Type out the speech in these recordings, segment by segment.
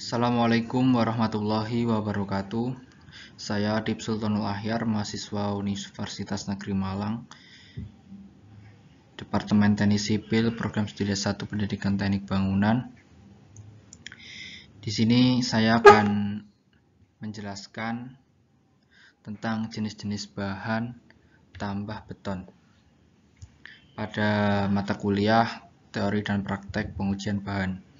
Assalamualaikum warahmatullahi wabarakatuh. Saya Adib Sultanul Ahyar, mahasiswa Universitas Negeri Malang, Departemen Teknik Sipil, Program Studi S1 Pendidikan Teknik Bangunan. Di sini saya akan menjelaskan tentang jenis-jenis bahan tambah beton pada mata kuliah Teori dan Praktek Pengujian Bahan.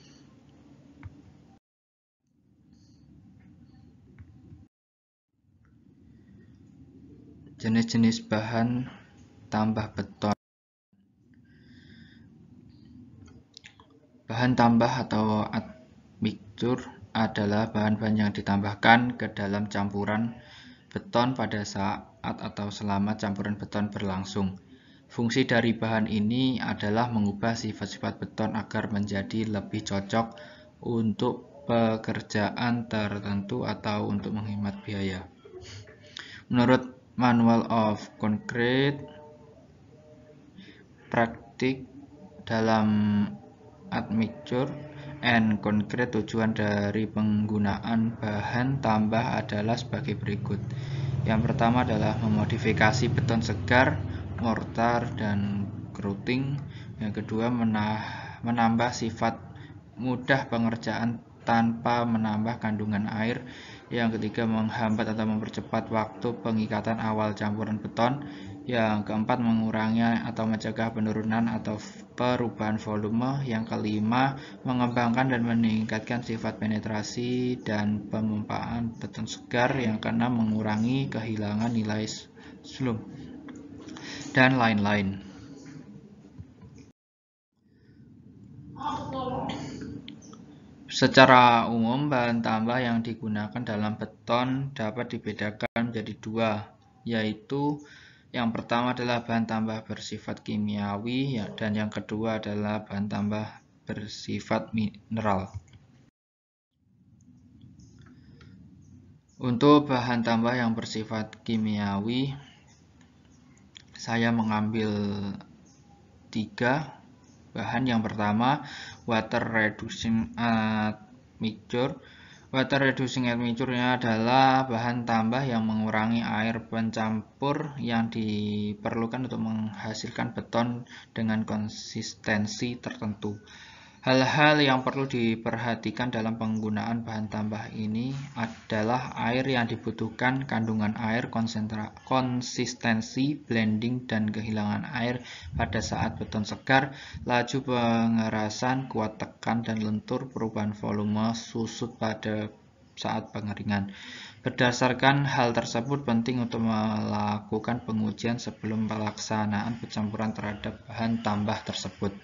Jenis-jenis bahan tambah beton. Bahan tambah atau admixture adalah bahan-bahan yang ditambahkan ke dalam campuran beton pada saat atau selama campuran beton berlangsung. Fungsi dari bahan ini adalah mengubah sifat-sifat beton agar menjadi lebih cocok untuk pekerjaan tertentu atau untuk menghemat biaya. Menurut Manual of Concrete Practice dalam admixture and concrete, tujuan dari penggunaan bahan tambah adalah sebagai berikut. Yang pertama adalah memodifikasi beton segar, mortar, dan grouting. Yang kedua, menambah sifat mudah pengerjaan tanpa menambah kandungan air. Yang ketiga, menghambat atau mempercepat waktu pengikatan awal campuran beton. Yang keempat, mengurangi atau mencegah penurunan atau perubahan volume. Yang kelima, mengembangkan dan meningkatkan sifat penetrasi dan pemompaan beton segar. Yang keenam, mengurangi kehilangan nilai slump, dan lain-lain. Secara umum, bahan tambah yang digunakan dalam beton dapat dibedakan menjadi dua, yaitu yang pertama adalah bahan tambah bersifat kimiawi, dan yang kedua adalah bahan tambah bersifat mineral. Untuk bahan tambah yang bersifat kimiawi, saya mengambil 3 bahan. Yang pertama, water reducing admixture. Water reducing admixture adalah bahan tambah yang mengurangi air pencampur yang diperlukan untuk menghasilkan beton dengan konsistensi tertentu. Hal-hal yang perlu diperhatikan dalam penggunaan bahan tambah ini adalah air yang dibutuhkan, kandungan air, konsistensi, blending, dan kehilangan air pada saat beton segar, laju pengerasan, kuat tekan dan lentur, perubahan volume, susut pada saat pengeringan. Berdasarkan hal tersebut, penting untuk melakukan pengujian sebelum pelaksanaan pencampuran terhadap bahan tambah tersebut.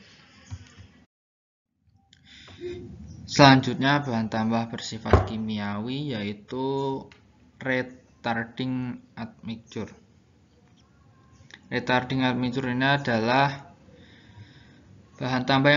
Selanjutnya, bahan tambah bersifat kimiawi, yaitu retarding admixture. Retarding admixture ini adalah bahan tambah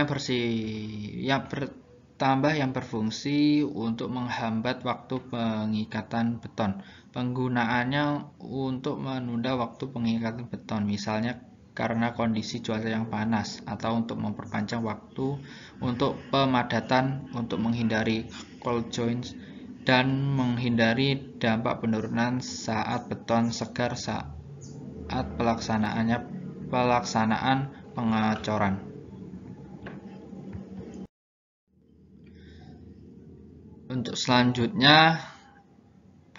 yang berfungsi untuk menghambat waktu pengikatan beton. Penggunaannya untuk menunda waktu pengikatan beton, misalnya karena kondisi cuaca yang panas, atau untuk memperpanjang waktu untuk pemadatan, untuk menghindari cold joints, dan menghindari dampak penurunan saat beton segar saat pelaksanaan pengecoran. Untuk selanjutnya,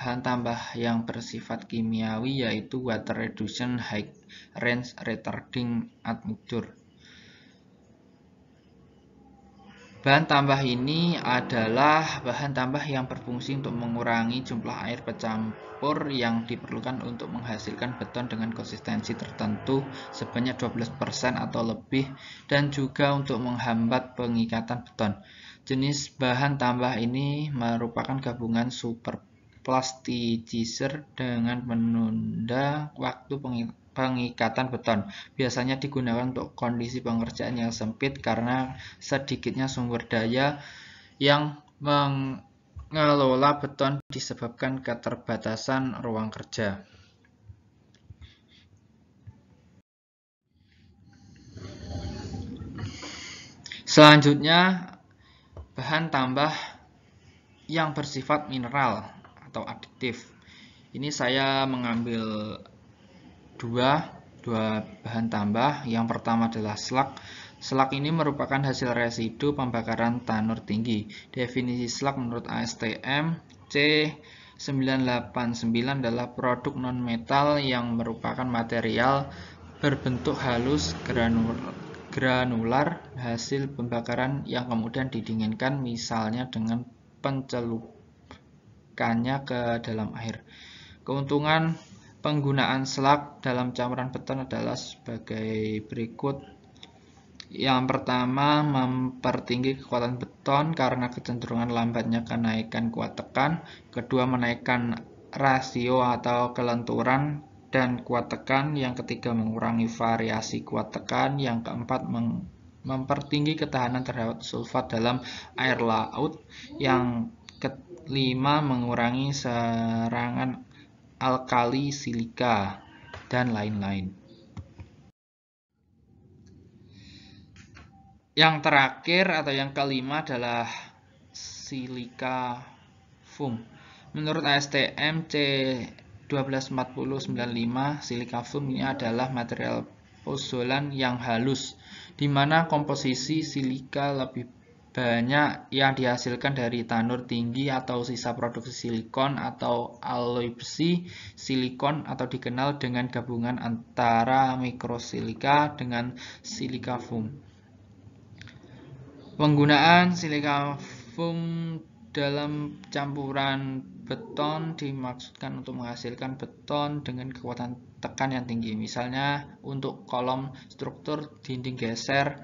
bahan tambah yang bersifat kimiawi yaitu water reduction high range retarding admixture. Bahan tambah ini adalah bahan tambah yang berfungsi untuk mengurangi jumlah air pencampur yang diperlukan untuk menghasilkan beton dengan konsistensi tertentu sebanyak 12% atau lebih, dan juga untuk menghambat pengikatan beton. Jenis bahan tambah ini merupakan gabungan superplasticizer dengan menunda waktu pengikatan beton. Biasanya digunakan untuk kondisi pengerjaan yang sempit karena sedikitnya sumber daya yang mengelola beton disebabkan keterbatasan ruang kerja. Selanjutnya, bahan tambah yang bersifat mineral atau aditif. Ini saya mengambil dua bahan tambah. Yang pertama adalah slag. Slag ini merupakan hasil residu pembakaran tanur tinggi. Definisi slag menurut ASTM C989 adalah produk non-metal yang merupakan material berbentuk halus granular hasil pembakaran yang kemudian didinginkan, misalnya dengan pencelupannya ke dalam air. Keuntungan penggunaan slag dalam campuran beton adalah sebagai berikut. Yang pertama, mempertinggi kekuatan beton karena kecenderungan lambatnya kenaikan kuat tekan. Kedua, menaikkan rasio atau kelenturan dan kuat tekan. Yang ketiga, mengurangi variasi kuat tekan. Yang keempat, mempertinggi ketahanan terhadap sulfat dalam air laut. Yang kelima, mengurangi serangan alkali, silika, dan lain-lain. Yang terakhir atau yang kelima adalah silika foam. Menurut ASTM C124095, silika foam ini adalah material pozolan yang halus, di mana komposisi silika lebih banyak yang dihasilkan dari tanur tinggi atau sisa produksi silikon atau alloy besi. Silikon atau dikenal dengan gabungan antara mikrosilika dengan silika foam. Penggunaan silika foam dalam campuran beton dimaksudkan untuk menghasilkan beton dengan kekuatan tekan yang tinggi, misalnya untuk kolom struktur, dinding geser,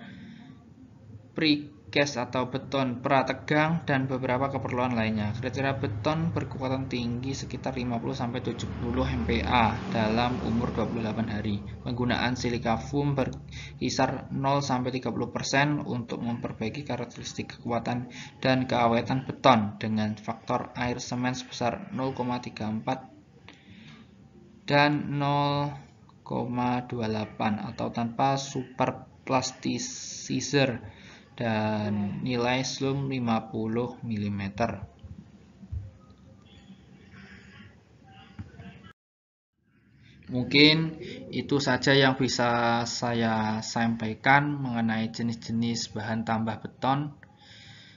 precast atau beton prategang, dan beberapa keperluan lainnya. Kriteria beton berkekuatan tinggi sekitar 50-70 MPa dalam umur 28 hari. Penggunaan silika foam berkisar 0-30% untuk memperbaiki karakteristik kekuatan dan keawetan beton dengan faktor air semen sebesar 0,34 dan 0,28 atau tanpa superplasticizer dan nilai slump 50 mm. Mungkin itu saja yang bisa saya sampaikan mengenai jenis-jenis bahan tambah beton.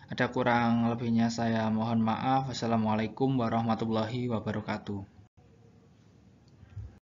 Ada kurang lebihnya saya mohon maaf. Wassalamualaikum warahmatullahi wabarakatuh.